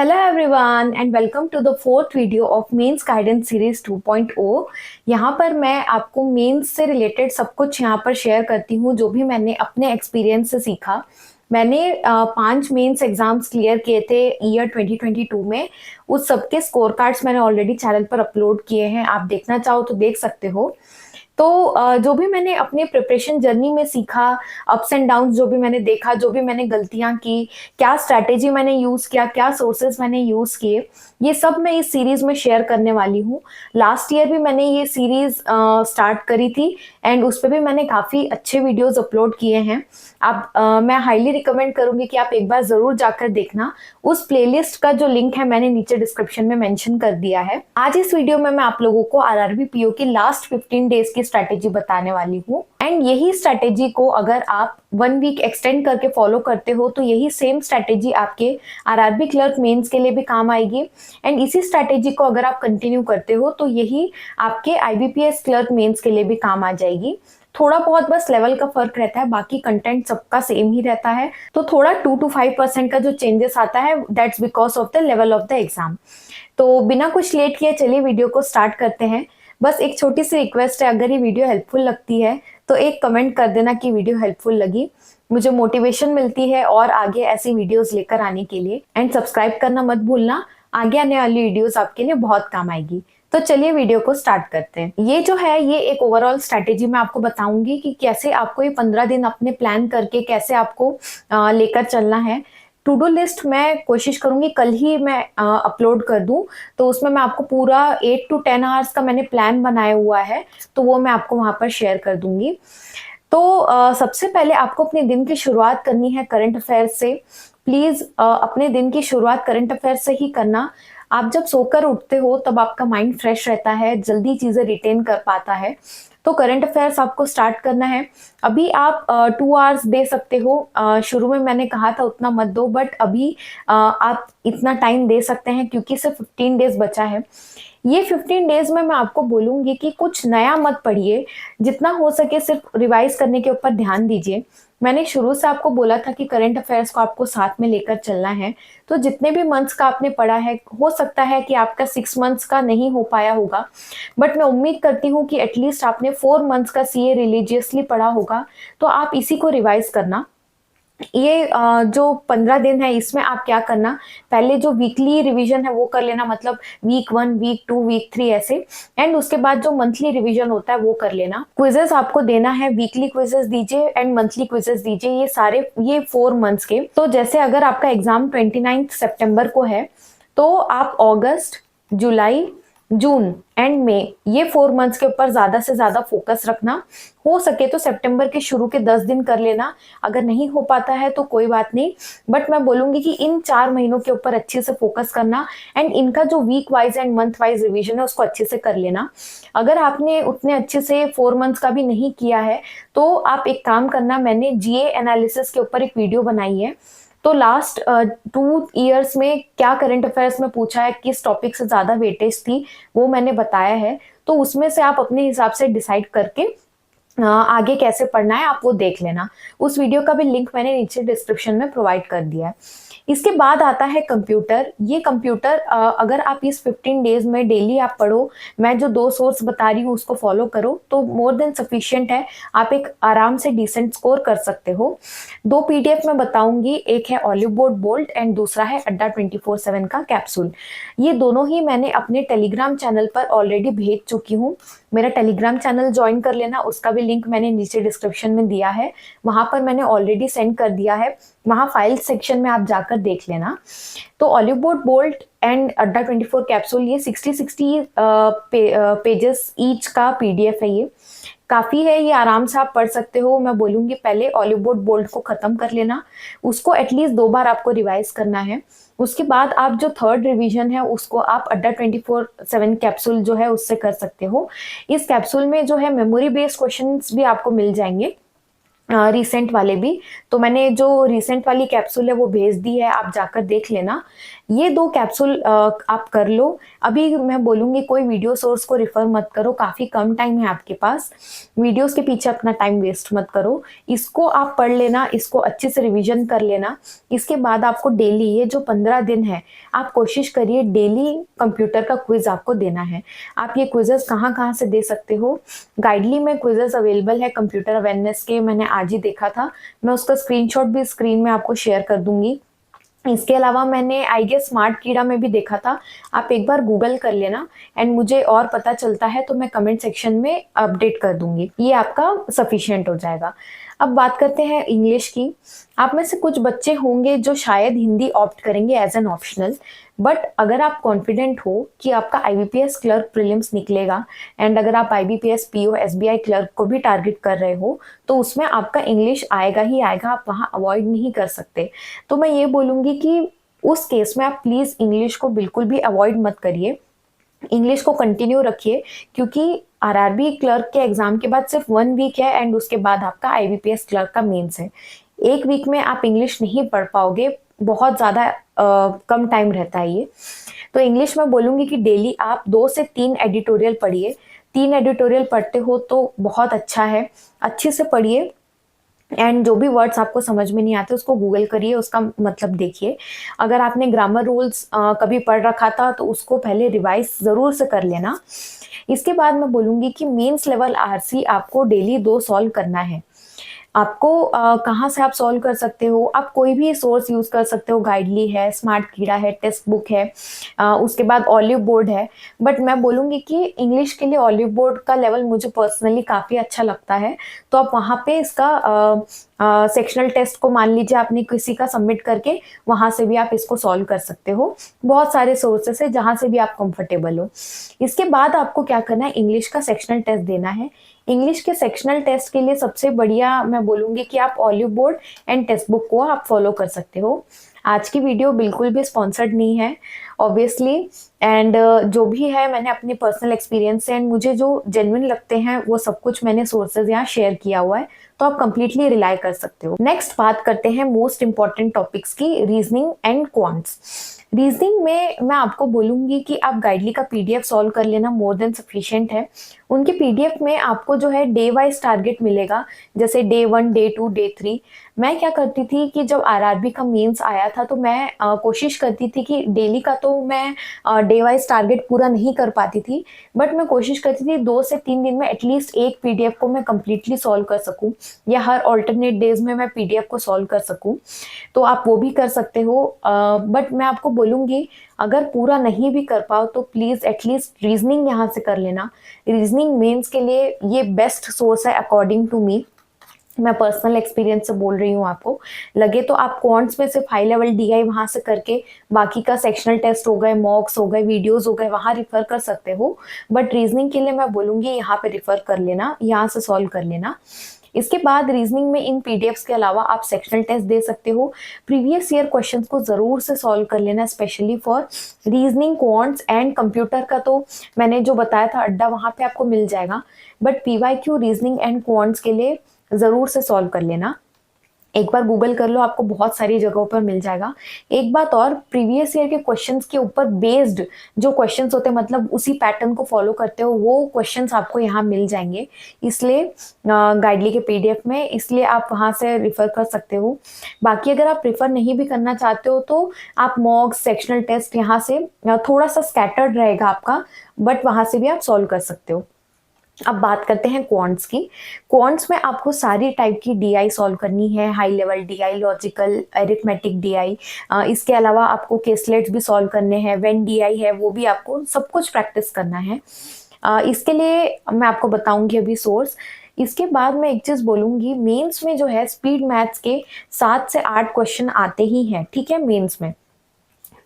Hello everyone and welcome to the fourth video of mains guidance series 2.0। यहाँ पर मैं आपको मेंस से रिलेटेड सब कुछ यहाँ पर शेयर करती हूँ जो भी मैंने अपने एक्सपीरियंस से सीखा। मैंने 5 मेंस एग्जाम्स क्लियर किए थे ईयर 2022 में। उस सबके स्कोर कार्ड्स मैंने ऑलरेडी चैनल पर अपलोड किए हैं, आप देखना चाहो तो देख सकते हो। तो जो भी मैंने अपने प्रिपरेशन जर्नी में सीखा, अप्स एंड डाउन्स जो भी मैंने देखा, जो भी मैंने गलतियां की, क्या स्ट्रैटेजी मैंने यूज किया, क्या सोर्सेज मैंने यूज किए, ये सब मैं इस सीरीज में शेयर करने वाली हूँ। लास्ट ईयर भी मैंने ये सीरीज स्टार्ट करी थी एंड उस पर भी मैंने काफी अच्छे वीडियोस अपलोड किए हैं। आप मैं हाईली रिकमेंड करूंगी कि आप एक बार जरूर जाकर देखना। उस प्लेलिस्ट का जो लिंक है मैंने नीचे डिस्क्रिप्शन में मेंशन कर दिया है। आज इस वीडियो में मैं आप लोगों को आरआरबी पीओ की लास्ट 15 डेज की स्ट्रैटेजी बताने वाली हूँ एंड यही स्ट्रैटेजी को अगर आप 1 वीक एक्सटेंड करके फॉलो करते हो तो यही सेम स्ट्रैटेजी आपके आरआरबी क्लर्क मेंस के लिए भी काम आएगी एंड इसी स्ट्रैटेजी को अगर आप कंटिन्यू करते हो तो यही आपके आईबीपीएस क्लर्क मेंस के लिए भी काम आ जाएगी। थोड़ा बहुत बस लेवल का फर्क रहता है, बाकी कंटेंट सबका सेम ही रहता है। तो थोड़ा 2 to 5% का जो चेंजेस आता है that's because of the level of the exam. तो बिना कुछ लेट किए चलिए वीडियो को स्टार्ट करते हैं। बस एक छोटी सी रिक्वेस्ट है, अगर ये वीडियो हेल्पफुल लगती है तो एक कमेंट कर देना कि वीडियो हेल्पफुल लगी। मुझे मोटिवेशन मिलती है और आगे ऐसी वीडियोस लेकर आने के लिए। एंड सब्सक्राइब करना मत भूलना, आगे आने वाली वीडियोस आपके लिए बहुत काम आएगी। तो चलिए वीडियो को स्टार्ट करते हैं। ये जो है ये एक ओवरऑल स्ट्रैटेजी मैं आपको बताऊंगी कि कैसे आपको ये 15 दिन अपने प्लान करके कैसे आपको लेकर चलना है। टू डू लिस्ट मैं कोशिश करूंगी कल ही मैं अपलोड कर दूं, तो उसमें मैं आपको पूरा 8 to 10 आवर्स का मैंने प्लान बनाया हुआ है, तो वो मैं आपको वहां पर शेयर कर दूंगी। तो सबसे पहले आपको अपने दिन की शुरुआत करनी है करंट अफेयर से। प्लीज अपने दिन की शुरुआत करंट अफेयर से ही करना। आप जब सोकर उठते हो तब आपका माइंड फ्रेश रहता है, जल्दी चीजें रिटेन कर पाता है। तो करंट अफेयर्स आपको स्टार्ट करना है। अभी आप 2 आवर्स दे सकते हो। शुरू में मैंने कहा था उतना मत दो, बट अभी आप इतना टाइम दे सकते हैं क्योंकि सिर्फ 15 डेज बचा है। ये 15 डेज में मैं आपको बोलूंगी कि कुछ नया मत पढ़िए, जितना हो सके सिर्फ रिवाइज करने के ऊपर ध्यान दीजिए। मैंने शुरू से आपको बोला था कि करंट अफेयर्स को आपको साथ में लेकर चलना है, तो जितने भी मंथ्स का आपने पढ़ा है, हो सकता है कि आपका 6 मंथ्स का नहीं हो पाया होगा, बट मैं उम्मीद करती हूँ कि एटलीस्ट आपने 4 मंथ्स का सीए रिलीजियसली पढ़ा होगा, तो आप इसी को रिवाइज करना। ये जो 15 दिन है इसमें आप क्या करना, पहले जो वीकली रिवीजन है वो कर लेना, मतलब वीक 1, वीक 2, वीक 3 ऐसे, एंड उसके बाद जो मंथली रिवीजन होता है वो कर लेना। क्विजेस आपको देना है, वीकली क्विजेस दीजिए एंड मंथली क्विजेस दीजिए, ये 4 मंथ्स के। तो जैसे अगर आपका एग्जाम 29 सितंबर को है तो आप अगस्त, जुलाई, जून एंड मई, ये 4 मंथ्स के ऊपर ज्यादा से ज्यादा फोकस रखना। हो सके तो सितंबर के शुरू के 10 दिन कर लेना, अगर नहीं हो पाता है तो कोई बात नहीं, बट मैं बोलूंगी कि इन 4 महीनों के ऊपर अच्छे से फोकस करना एंड इनका जो week wise and month wise revision है उसको अच्छे से कर लेना। अगर आपने उतने अच्छे से 4 मंथ्स का भी नहीं किया है तो आप एक काम करना, मैंने जीए एनालिसिस के ऊपर एक वीडियो बनाई है। तो लास्ट 2 ईयर्स में क्या करंट अफेयर्स में पूछा है, किस टॉपिक से ज्यादा वेटेज थी, वो मैंने बताया है। तो उसमें से आप अपने हिसाब से डिसाइड करके आगे कैसे पढ़ना है आप वो देख लेना। उस वीडियो का भी लिंक मैंने नीचे डिस्क्रिप्शन में प्रोवाइड कर दिया है। इसके बाद आता है कंप्यूटर। ये कंप्यूटर अगर आप इस 15 डेज में डेली आप पढ़ो, मैं जो 2 सोर्स बता रही हूँ उसको फॉलो करो तो मोर देन सफिशिएंट है, आप एक आराम से डिसेंट स्कोर कर सकते हो। 2 पीडीएफ मैं बताऊंगी, एक है ऑलिव बोर्ड बोल्ट एंड दूसरा है अड्डा 24/7 का कैप्सूल। ये दोनों ही मैंने अपने टेलीग्राम चैनल पर ऑलरेडी भेज चुकी हूँ। मेरा टेलीग्राम चैनल ज्वाइन कर लेना, उसका भी लिंक मैंने नीचे डिस्क्रिप्शन में दिया है, वहां पर मैंने ऑलरेडी सेंड कर दिया है, वहां फाइल सेक्शन में आप जाकर देख लेना। तो ऑलिव बोर्ड बोल्ट एंड अड्डा 24 कैप्सूल, ये 60 पेजेस ईच का पीडीएफ है। ये काफी है, ये आराम से आप पढ़ सकते हो। मैं बोलूंगी पहले ऑलिव बोर्ड बोल्ट को खत्म कर लेना, उसको एटलीस्ट 2 बार आपको रिवाइज करना है। उसके बाद आप जो 3rd रिवीजन है उसको आप अड्डा 24/7 कैप्सूल जो है उससे कर सकते हो। इस कैप्सूल में जो है मेमोरी बेस्ड क्वेश्चंस भी आपको मिल जाएंगे, रिसेंट वाले भी। तो मैंने जो रिसेंट वाली कैप्सूल है वो भेज दी है, आप जाकर देख लेना। ये 2 कैप्सूल आप कर लो। अभी मैं बोलूँगी कोई वीडियो सोर्स को रेफर मत करो, काफ़ी कम टाइम है आपके पास। वीडियोज़ के पीछे अपना टाइम वेस्ट मत करो। इसको आप पढ़ लेना, इसको अच्छे से रिवीजन कर लेना। इसके बाद आपको डेली, ये जो 15 दिन है, आप कोशिश करिए डेली कंप्यूटर का क्विज़ आपको देना है। आप ये क्विज़ेज़ कहाँ-कहाँ से दे सकते हो? गाइडली में क्विज़ेज़ अवेलेबल है कंप्यूटर अवेयरनेस के, मैंने आज ही देखा था। मैं उसका स्क्रीनशॉट भी स्क्रीन में आपको शेयर कर दूँगी। इसके अलावा मैंने आई गेस स्मार्ट कीड़ा में भी देखा था। आप एक बार गूगल कर लेना एंड मुझे और पता चलता है तो मैं कमेंट सेक्शन में अपडेट कर दूँगी। ये आपका सफिशिएंट हो जाएगा। अब बात करते हैं इंग्लिश की। आप में से कुछ बच्चे होंगे जो शायद हिंदी ऑप्ट करेंगे एज़ एन ऑप्शनल, बट अगर आप कॉन्फिडेंट हो कि आपका आईबीपीएस क्लर्क प्रीलिम्स निकलेगा एंड अगर आप आईबीपीएस, पीओ, एसबीआई क्लर्क को भी टारगेट कर रहे हो, तो उसमें आपका इंग्लिश आएगा ही आएगा, आप वहाँ अवॉइड नहीं कर सकते। तो मैं ये बोलूँगी कि उस केस में आप प्लीज़ इंग्लिश को बिल्कुल भी अवॉइड मत करिए। इंग्लिश को कंटिन्यू रखिए, क्योंकि आरआरबी क्लर्क के एग्जाम के बाद सिर्फ 1 वीक है एंड उसके बाद आपका आईबीपीएस क्लर्क का मेंस है। 1 वीक में आप इंग्लिश नहीं पढ़ पाओगे, बहुत ज़्यादा कम टाइम रहता है ये। तो इंग्लिश में बोलूँगी कि डेली आप 2 से 3 एडिटोरियल पढ़िए। 3 एडिटोरियल पढ़ते हो तो बहुत अच्छा है, अच्छे से पढ़िए एंड जो भी वर्ड्स आपको समझ में नहीं आते उसको गूगल करिए, उसका मतलब देखिए। अगर आपने ग्रामर रूल्स कभी पढ़ रखा था तो उसको पहले रिवाइज ज़रूर से कर लेना। इसके बाद मैं बोलूँगी कि मेंस लेवल आरसी आपको डेली 2 सॉल्व करना है। आपको कहाँ से आप सॉल्व कर सकते हो? आप कोई भी सोर्स यूज़ कर सकते हो, गाइडली है, स्मार्ट कीड़ा है, टेक्स्ट बुक है, उसके बाद ऑलिव बोर्ड है। बट मैं बोलूँगी कि इंग्लिश के लिए ऑलिव बोर्ड का लेवल मुझे पर्सनली काफ़ी अच्छा लगता है। तो आप वहाँ पे इसका सेक्शनल टेस्ट को मान लीजिए आपने किसी का सबमिट करके वहाँ से भी आप इसको सॉल्व कर सकते हो। बहुत सारे सोर्सेस है जहाँ से भी आप कंफर्टेबल हो। इसके बाद आपको क्या करना है, इंग्लिश का सेक्शनल टेस्ट देना है। इंग्लिश के सेक्शनल टेस्ट के लिए सबसे बढ़िया मैं बोलूँगी कि आप olive board and text book को आप फॉलो कर सकते हो। आज की वीडियो बिल्कुल भी स्पॉन्सर्ड नहीं है ऑब्वियसली, एंड जो भी है मैंने अपने पर्सनल एक्सपीरियंस से एंड मुझे जो जेन्युइन लगते हैं वो सब कुछ मैंने सोर्सेज यहाँ शेयर किया हुआ है, तो आप कंप्लीटली रिलाई कर सकते हो। नेक्स्ट बात करते हैं मोस्ट इंपॉर्टेंट टॉपिक्स की, रीजनिंग एंड क्वांट्स। रीजनिंग में मैं आपको बोलूँगी कि आप गाइडली का पीडीएफ सॉल्व कर लेना, मोर देन सफिशिएंट है। उनके पीडीएफ में आपको जो है डे वाइज टारगेट मिलेगा, जैसे डे 1, डे 2, डे 3। मैं क्या करती थी कि जब आरआरबी का मेंस आया था तो मैं कोशिश करती थी कि डेली का तो मैं डे वाइज टारगेट पूरा नहीं कर पाती थी, बट मैं कोशिश करती थी 2 से 3 दिन में एटलीस्ट एक पीडीएफ को मैं कंप्लीटली सॉल्व कर सकूं, या हर ऑल्टरनेट डेज में मैं पीडीएफ को सॉल्व कर सकूं। तो आप वो भी कर सकते हो, बट मैं आपको बोलूँगी अगर पूरा नहीं भी कर पाओ तो प्लीज़ एटलीस्ट रीजनिंग यहाँ से कर लेना। रीजनिंग मेंस के लिए ये बेस्ट सोर्स है अकॉर्डिंग टू मी। मैं पर्सनल एक्सपीरियंस से बोल रही हूँ आपको। लगे तो आप क्वांट्स में सिर्फ हाई लेवल डीआई वहाँ से करके बाकी का सेक्शनल टेस्ट हो गए, मॉक्स हो गए, वीडियोस हो गए, वहाँ रिफर कर सकते हो, बट रीजनिंग के लिए मैं बोलूँगी यहाँ पे रिफर कर लेना, यहाँ से सॉल्व कर लेना। इसके बाद रीजनिंग में इन पीडीएफ्स के अलावा आप सेक्शनल टेस्ट दे सकते हो। प्रीवियस ईयर क्वेश्चंस को ज़रूर से सॉल्व कर लेना, specially for reasoning, quants and computer का तो मैंने जो बताया था अड्डा वहाँ पे आपको मिल जाएगा, but PYQ, reasoning and quants के लिए ज़रूर से सॉल्व कर लेना। एक बार गूगल कर लो, आपको बहुत सारी जगहों पर मिल जाएगा। एक बात और, प्रीवियस ईयर के क्वेश्चंस के ऊपर बेस्ड जो क्वेश्चंस होते हैं, मतलब उसी पैटर्न को फॉलो करते हो, वो क्वेश्चंस आपको यहाँ मिल जाएंगे, इसलिए गाइडली के पीडीएफ में, इसलिए आप वहाँ से रिफर कर सकते हो। बाकी अगर आप प्रेफर नहीं भी करना चाहते हो तो आप मॉक, सेक्शनल टेस्ट यहाँ से थोड़ा सा स्कैटर्ड रहेगा आपका, बट वहाँ से भी आप सॉल्व कर सकते हो। अब बात करते हैं क्वांट्स की। क्वांट्स में आपको सारी टाइप की डीआई सॉल्व करनी है, high level DI, logical, arithmetic DI. इसके अलावा आपको केसलेट्स भी सॉल्व करने हैं, वेन डीआई है वो भी आपको सब कुछ प्रैक्टिस करना है। इसके लिए मैं आपको बताऊंगी अभी सोर्स। इसके बाद मैं एक चीज़ बोलूँगी, मेंस में जो है स्पीड मैथ्स के 7 से 8 क्वेश्चन आते ही हैं, ठीक है, मेंस में।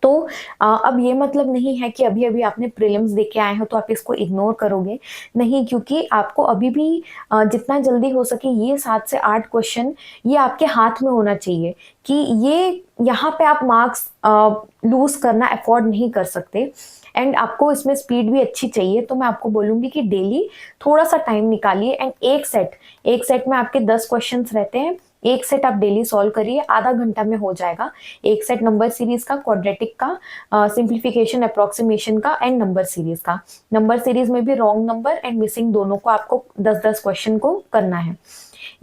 तो अब ये मतलब नहीं है कि अभी अभी आपने प्रीलिम्स दे के आए हो तो आप इसको इग्नोर करोगे, नहीं, क्योंकि आपको अभी भी जितना जल्दी हो सके ये 7 से 8 क्वेश्चन ये आपके हाथ में होना चाहिए कि ये यहाँ पे आप मार्क्स लूज करना अफोर्ड नहीं कर सकते, एंड आपको इसमें स्पीड भी अच्छी चाहिए। तो मैं आपको बोलूँगी कि डेली थोड़ा सा टाइम निकालिए एंड एक सेट में आपके 10 क्वेश्चंस रहते हैं, एक सेट आप डेली सॉल्व करिए, आधा घंटा में हो जाएगा। एक सेट नंबर सीरीज का, क्वाड्रेटिक का, सिंप्लीफिकेशन अप्रोक्सीमेशन का एंड नंबर सीरीज का। नंबर सीरीज में भी रॉन्ग नंबर एंड मिसिंग दोनों को आपको 10-10 क्वेश्चन को करना है।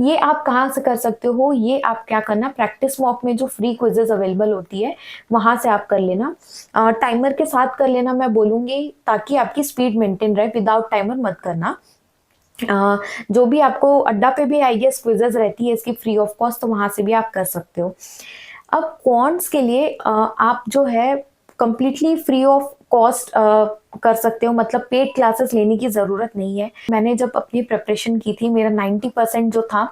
ये आप कहाँ से कर सकते हो, ये आप क्या करना, प्रैक्टिस मॉक में जो फ्री क्विजेज अवेलेबल होती है वहां से आप कर लेना। टाइमर के साथ कर लेना मैं बोलूंगी, ताकि आपकी स्पीड मेंटेन रहे। विदाउट टाइमर मत करना। जो भी आपको अड्डा पे भी आई गेस क्विजेज रहती है इसकी फ्री ऑफ कॉस्ट, तो वहां से भी आप कर सकते हो। अब क्वांट्स के लिए आप जो है कंप्लीटली फ्री ऑफ कॉस्ट कर सकते हो, मतलब पेड क्लासेस लेने की ज़रूरत नहीं है। मैंने जब अपनी प्रिपरेशन की थी, मेरा 90% जो था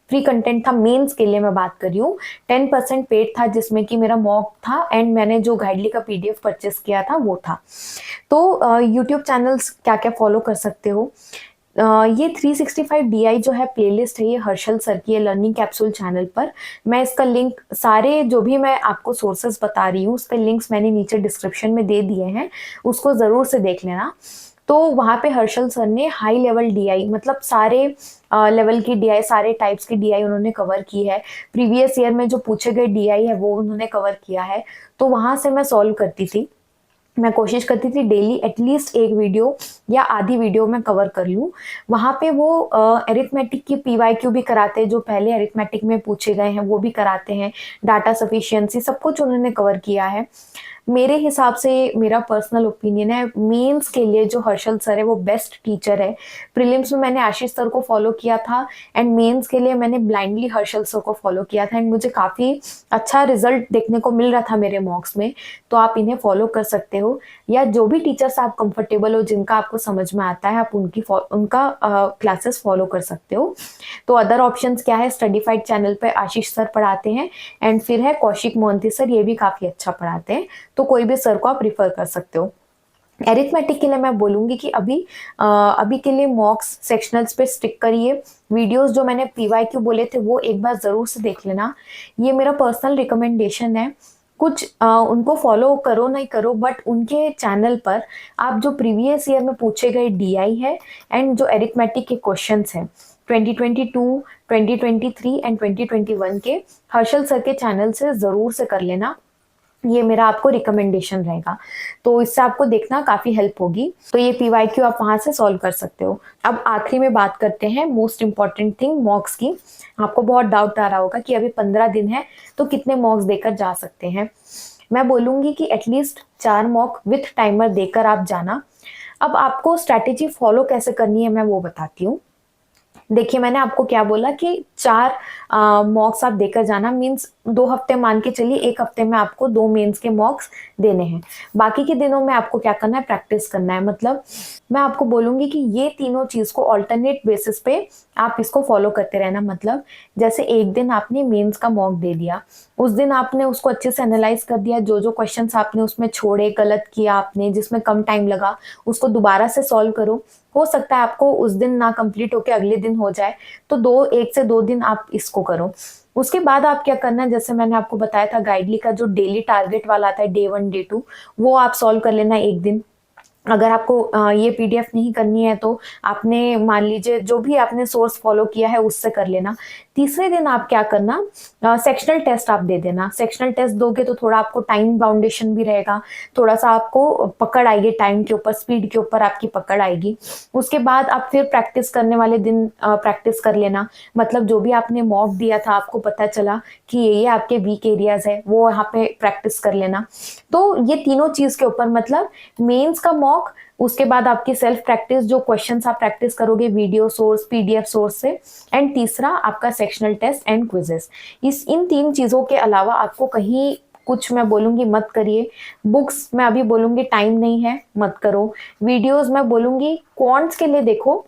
फ्री कंटेंट था, मेंस के लिए मैं बात कर रही हूँ। 10% पेड था, जिसमें कि मेरा मॉक था एंड मैंने जो गाइडली का PDF परचेस किया था वो था। तो यूट्यूब चैनल्स क्या क्या फॉलो कर सकते हो, ये 365 DI जो है प्लेलिस्ट है, ये हर्षल सर की है लर्निंग कैप्सूल चैनल पर। मैं इसका लिंक, सारे जो भी मैं आपको सोर्सेज बता रही हूँ उसके लिंक्स मैंने नीचे डिस्क्रिप्शन में दे दिए हैं, उसको ज़रूर से देख लेना। तो वहाँ पे हर्षल सर ने हाई लेवल DI, मतलब सारे लेवल की DI, सारे टाइप्स की DI उन्होंने कवर की है। प्रीवियस ईयर में जो पूछे गए DI है वो उन्होंने कवर किया है। तो वहाँ से मैं सॉल्व करती थी, मैं कोशिश करती थी डेली एटलीस्ट एक वीडियो या आधी वीडियो में कवर कर लूँ। वहाँ पे वो अरिथमेटिक की PYQ भी कराते हैं, जो पहले अरिथमेटिक में पूछे गए हैं वो भी कराते हैं। डाटा सफिशिएंसी सब कुछ उन्होंने कवर किया है। मेरे हिसाब से, मेरा पर्सनल ओपिनियन है, मेंस के लिए जो हर्षल सर है वो बेस्ट टीचर है। प्रीलिम्स में मैंने आशीष सर को फॉलो किया था एंड मेंस के लिए मैंने ब्लाइंडली हर्षल सर को फॉलो किया था एंड मुझे काफ़ी अच्छा रिजल्ट देखने को मिल रहा था मेरे मॉक्स में। तो आप इन्हें फॉलो कर सकते हो, या जो भी टीचर्स आप कंफर्टेबल हो, जिनका आपको समझ में आता है, आप उनका क्लासेस फॉलो कर सकते हो। तो अदर ऑप्शंस क्या है, स्टडीफाइड चैनल पे आशीष सर पढ़ाते हैं एंड फिर है कौशिक मोहंती सर, ये भी काफ़ी अच्छा पढ़ाते हैं। तो कोई भी सर को आप रिफर कर सकते हो। एरिथमेटिक के लिए मैं बोलूंगी कि अभी के लिए मॉक्स सेक्शनल्स पे स्टिक करिए। वीडियोस जो मैंने PYQ बोले थे वो एक बार ज़रूर से देख लेना, ये मेरा पर्सनल रिकमेंडेशन है। कुछ उनको फॉलो करो नहीं करो, बट उनके चैनल पर आप जो प्रीवियस ईयर में पूछे गए DI है एंड जो एरिथमेटिक के क्वेश्चंस हैं 2022, 2023 एंड 2021 के, हर्षल सर के चैनल से ज़रूर से कर लेना। ये मेरा आपको रिकमेंडेशन रहेगा, तो इससे आपको देखना काफ़ी हेल्प होगी। तो ये PYQ आप वहाँ से सॉल्व कर सकते हो। अब आखिरी में बात करते हैं मोस्ट इम्पॉर्टेंट थिंग, मॉक्स की। आपको बहुत डाउट आ रहा होगा कि अभी 15 दिन है तो कितने मॉक्स देकर जा सकते हैं। मैं बोलूँगी कि एटलीस्ट 4 मॉक विथ टाइमर देकर आप जाना। अब आपको स्ट्रैटेजी फॉलो कैसे करनी है मैं वो बताती हूँ। देखिए, मैंने आपको क्या बोला कि 4 मॉक्स आप देकर जाना, मीन्स 2 हफ्ते मान के चलिए, 1 हफ्ते में आपको 2 मेंस के मॉक्स देने हैं। बाकी के दिनों में आपको क्या करना है, प्रैक्टिस करना है। मतलब मैं आपको बोलूँगी कि ये तीनों चीज़ को ऑल्टरनेट बेसिस पे आप इसको फॉलो करते रहना। मतलब जैसे एक दिन आपने मेंस का मॉक दे दिया, उस दिन आपने उसको अच्छे से एनालाइज कर दिया, जो जो क्वेश्चंस आपने उसमें छोड़े, गलत किया आपने, जिसमें कम टाइम लगा, उसको दोबारा से सॉल्व करो। हो सकता है आपको उस दिन ना कंप्लीट होके अगले दिन हो जाए, तो 1 से 2 दिन आप इसको करो। उसके बाद आप क्या करना है, जैसे मैंने आपको बताया था गाइडली का जो डेली टारगेट वाला आता है डे 1 डे 2, वो आप सॉल्व कर लेना एक दिन। अगर आपको ये PDF नहीं करनी है तो आपने मान लीजिए जो भी आपने सोर्स फॉलो किया है उससे कर लेना। तीसरे दिन आप क्या करना, सेक्शनल टेस्ट आप दे देना। सेक्शनल टेस्ट दोगे तो थोड़ा आपको टाइम बाउंडेशन भी रहेगा, थोड़ा सा आपको पकड़ आएगी टाइम के ऊपर, स्पीड के ऊपर आपकी पकड़ आएगी। उसके बाद आप फिर प्रैक्टिस करने वाले दिन प्रैक्टिस कर लेना। मतलब जो भी आपने मॉक दिया था, आपको पता चला कि ये आपके वीक एरियाज है, वो यहाँ पे प्रैक्टिस कर लेना। तो ये तीनों चीज के ऊपर, मतलब मेंस का मॉक, उसके बाद आपकी सेल्फ प्रैक्टिस, जो क्वेश्चंस आप प्रैक्टिस करोगे वीडियो सोर्स, PDF सोर्स से, एंड तीसरा आपका सेक्शनल टेस्ट एंड क्विजेस। इन 3 चीजों के अलावा आपको कहीं कुछ मैं बोलूंगी मत करिए। बुक्स मैं अभी बोलूंगी टाइम नहीं है, मत करो। वीडियोस मैं बोलूंगी क्वांट्स के लिए देखो,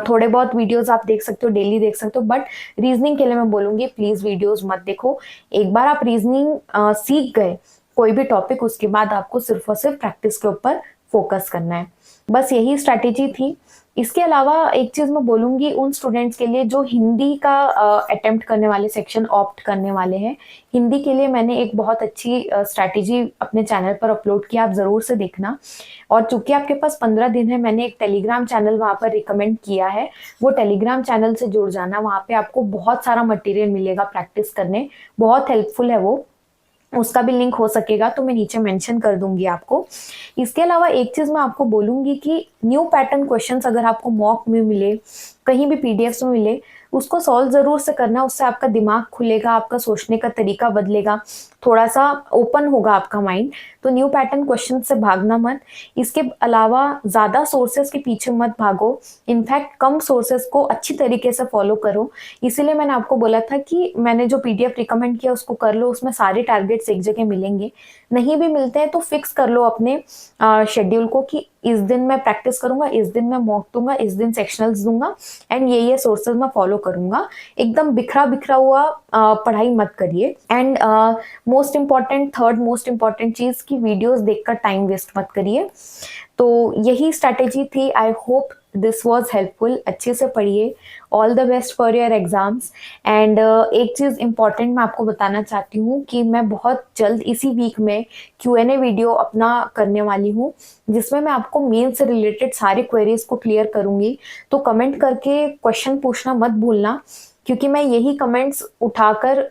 थोड़े बहुत वीडियोस आप देख सकते हो, डेली देख सकते हो, बट रीजनिंग के लिए मैं बोलूंगी प्लीज वीडियोस मत देखो। एक बार आप रीजनिंग सीख गए कोई भी टॉपिक, उसके बाद आपको सिर्फ और सिर्फ प्रैक्टिस के ऊपर फोकस करना है। बस यही स्ट्रैटेजी थी। इसके अलावा एक चीज़ मैं बोलूँगी उन स्टूडेंट्स के लिए जो हिंदी का अटेम्प्ट करने वाले, सेक्शन ऑप्ट करने वाले हैं। हिंदी के लिए मैंने एक बहुत अच्छी स्ट्रैटेजी अपने चैनल पर अपलोड किया, आप ज़रूर से देखना। और चूंकि आपके पास 15 दिन है, मैंने एक टेलीग्राम चैनल वहाँ पर रिकमेंड किया है। वो टेलीग्राम चैनल से जुड़ जाना, वहाँ पे आपको बहुत सारा मटेरियल मिलेगा प्रैक्टिस करने, बहुत हेल्पफुल है वो। उसका भी लिंक हो सकेगा तो मैं नीचे मेंशन कर दूंगी आपको। इसके अलावा एक चीज़ मैं आपको बोलूँगी कि न्यू पैटर्न क्वेश्चंस अगर आपको मॉक में मिले, कहीं भी पीडीएफ्स में मिले, उसको सॉल्व ज़रूर से करना। उससे आपका दिमाग खुलेगा, आपका सोचने का तरीका बदलेगा, थोड़ा सा ओपन होगा आपका माइंड। तो न्यू पैटर्न क्वेश्चन से भागना मत। इसके अलावा ज़्यादा सोर्सेज के पीछे मत भागो, इनफैक्ट कम सोर्सेज को अच्छी तरीके से फॉलो करो। इसीलिए मैंने आपको बोला था कि मैंने जो पीडीएफ रिकमेंड किया उसको कर लो, उसमें सारे टारगेट्स एक जगह मिलेंगे। नहीं भी मिलते हैं तो फिक्स कर लो अपने शेड्यूल को कि इस दिन मैं प्रैक्टिस करूंगा, इस दिन मैं मॉक दूंगा, इस दिन सेक्शनल्स दूंगा, एंड ये सोर्सेज मैं फॉलो करूंगा। एकदम बिखरा बिखरा हुआ पढ़ाई मत करिए। And most important, third most important चीज़ कि वीडियोस देखकर टाइम वेस्ट मत करिए। तो यही स्ट्रैटेजी थी। I hope this was helpful. अच्छे से पढ़िए। All the best for your exams. And एक चीज़ इम्पॉर्टेंट मैं आपको बताना चाहती हूँ कि मैं बहुत जल्द इसी वीक में Q&A वीडियो अपना करने वाली हूँ, जिसमें मैं आपको मेन से रिलेटेड सारे क्वेरीज को क्लियर करूँगी। तो कमेंट करके क्वेश्चन पूछना मत भूलना, क्योंकि मैं यही कमेंट्स उठाकर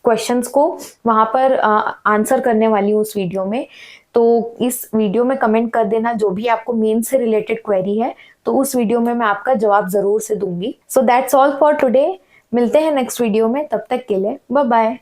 क्वेश्चंस को वहाँ पर आंसर करने वाली हूँ उस वीडियो में। तो इस वीडियो में कमेंट कर देना जो भी आपको मेन से रिलेटेड क्वेरी है, तो उस वीडियो में मैं आपका जवाब ज़रूर से दूंगी। So that's all for today. मिलते हैं नेक्स्ट वीडियो में, तब तक के लिए बाय बाय।